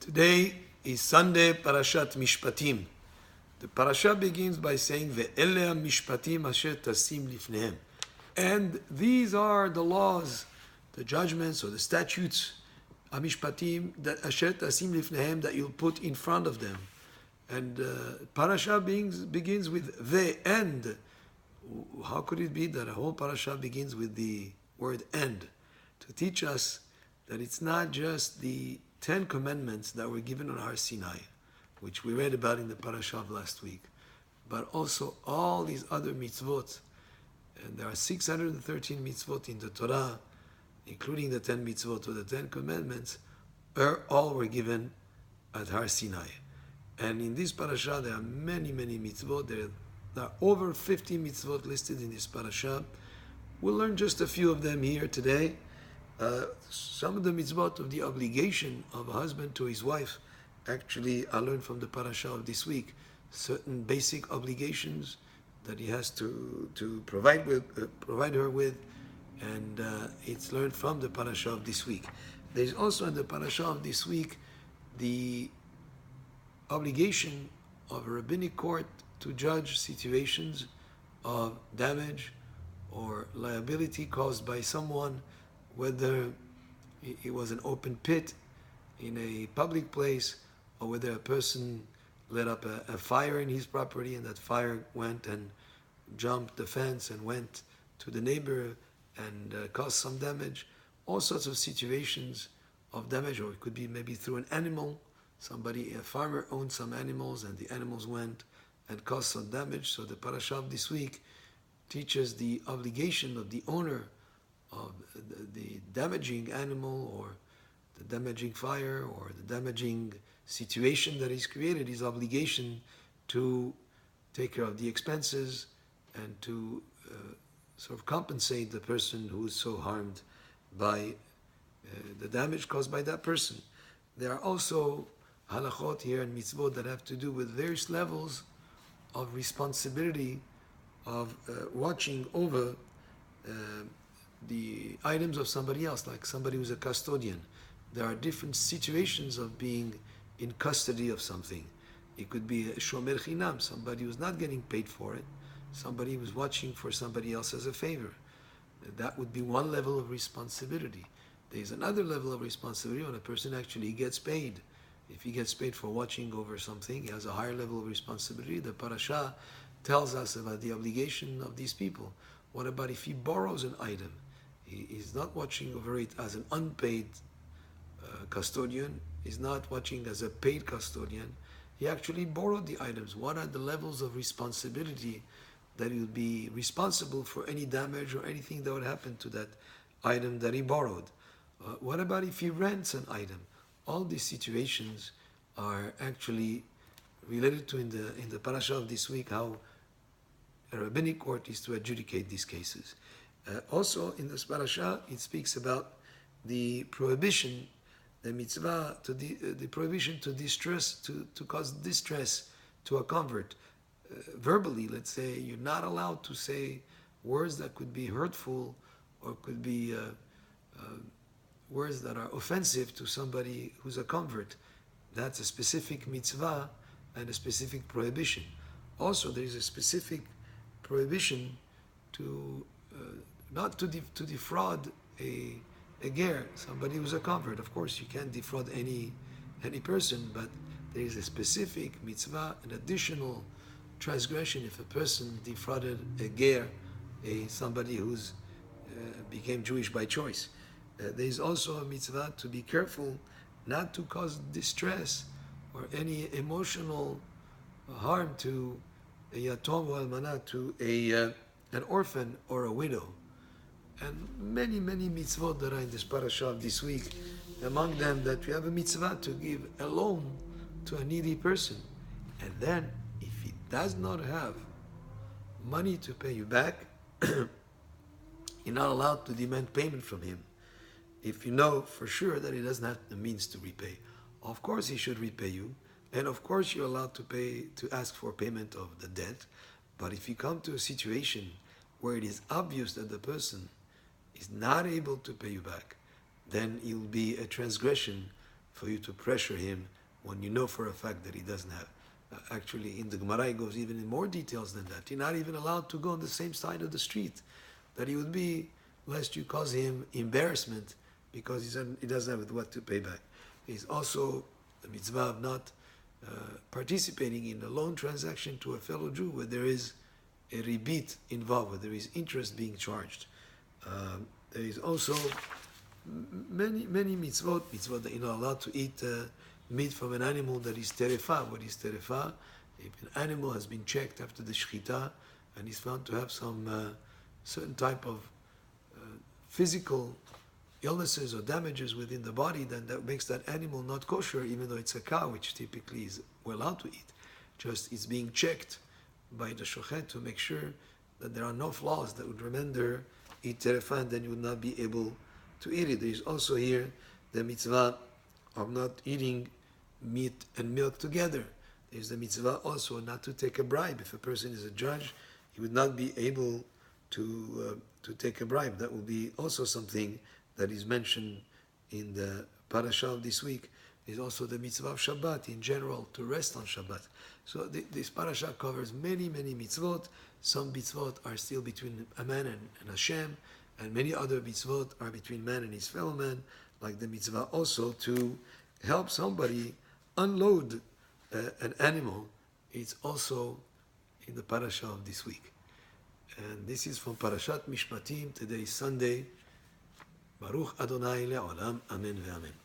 Today is Sunday, parashat Mishpatim. The parashah begins by saying, "Ve'ele mishpatim asher tasim lifnehem," and these are the laws, the judgments or the statutes, mishpatim that asher tasim lifnehem, that you'll put in front of them. And parashah begins with "ve," and how could it be that a whole parashah begins with the word "and"? To teach us that it's not just the 10 commandments that were given on Har Sinai, which we read about in the parashah of last week, but also all these other mitzvot. And there are 613 mitzvot in the Torah, including the 10 mitzvot or the 10 commandments, all were given at Har Sinai. And in this parashah there are many, many mitzvot. There are over 50 mitzvot listed in this parashah. We'll learn just a few of them here today. Some of the mitzvot of the obligation of a husband to his wife, actually I learned from the parashah of this week, certain basic obligations that he has to provide her with, and it's learned from the parashah of this week. There's also in the parashah of this week the obligation of a rabbinic court to judge situations of damage or liability caused by someone, whether it was an open pit in a public place, or whether a person lit up a fire in his property and that fire went and jumped the fence and went to the neighbor and caused some damage. All sorts of situations of damage, or it could be maybe through an animal. A farmer owned some animals and the animals went and caused some damage. So the parashah of this week teaches the obligation of the owner of the damaging animal or the damaging fire or the damaging situation that is created, his obligation to take care of the expenses and to sort of compensate the person who is so harmed by the damage caused by that person. There are also halachot here and mitzvot that have to do with various levels of responsibility of watching over the items of somebody else, like somebody who's a custodian. There are different situations of being in custody of something. It could be a shomer chinam, somebody who's not getting paid for it, somebody who's watching for somebody else as a favor. That would be one level of responsibility. There's another level of responsibility when a person actually gets paid. If he gets paid for watching over something, he has a higher level of responsibility. The parashah tells us about the obligation of these people. What about if he borrows an item? He's not watching over it as an unpaid custodian. He's not watching as a paid custodian. He actually borrowed the items. What are the levels of responsibility that he'll be responsible for any damage or anything that would happen to that item that he borrowed? What about if he rents an item? All these situations are actually related to in the parashah of this week, how a rabbinic court is to adjudicate these cases. Also in this parashah, it speaks about the prohibition, the mitzvah, the prohibition to distress, to cause distress to a convert. Verbally, let's say, you're not allowed to say words that could be hurtful or could be words that are offensive to somebody who's a convert. That's a specific mitzvah and a specific prohibition. Also, there is a specific prohibition to not to defraud a ger, somebody who's a convert. Of course, you can't defraud any person, but there is a specific mitzvah, an additional transgression if a person defrauded a ger, somebody who's became Jewish by choice. There is also a mitzvah to be careful not to cause distress or any emotional harm to a yatom or almanah, to an orphan or a widow. And many, many mitzvot that are in this parashah of this week. Among them, that we have a mitzvah to give a loan to a needy person. And then, if he does not have money to pay you back, you're not allowed to demand payment from him. If you know for sure that he doesn't have the means to repay. Of course he should repay you, and of course you're allowed to ask for payment of the debt. But if you come to a situation where it is obvious that the person is not able to pay you back, then it will be a transgression for you to pressure him when you know for a fact that he doesn't have. Actually, in the Gemara, it goes even in more details than that. You're not even allowed to go on the same side of the street. That he would be, lest you cause him embarrassment because he doesn't have what to pay back. He's also the mitzvah of not participating in a loan transaction to a fellow Jew where there is a ribit involved, where there is interest being charged. There is also many mitzvot that you're not allowed to eat meat from an animal that is terefa. What is terefa? If an animal has been checked after the shechita and is found to have some certain type of physical illnesses or damages within the body, then that makes that animal not kosher, even though it's a cow, which typically is we're allowed to eat. Just it's being checked by the shochet to make sure that there are no flaws that would render it terefa, and then you would not be able to eat it. There is also here the mitzvah of not eating meat and milk together. There is the mitzvah also not to take a bribe. If a person is a judge, he would not be able to take a bribe. That will be also something that is mentioned in the parashah of this week. There's also the mitzvah of Shabbat in general, to rest on Shabbat. So this parashah covers many mitzvot. Some mitzvot are still between a man and Hashem, and many other mitzvot are between man and his fellow man, like the mitzvah also to help somebody unload an animal. It's also in the parashah of this week. And this is from Parashat Mishpatim. Today is Sunday. Baruch Adonai le'olam. Amen ve'amen.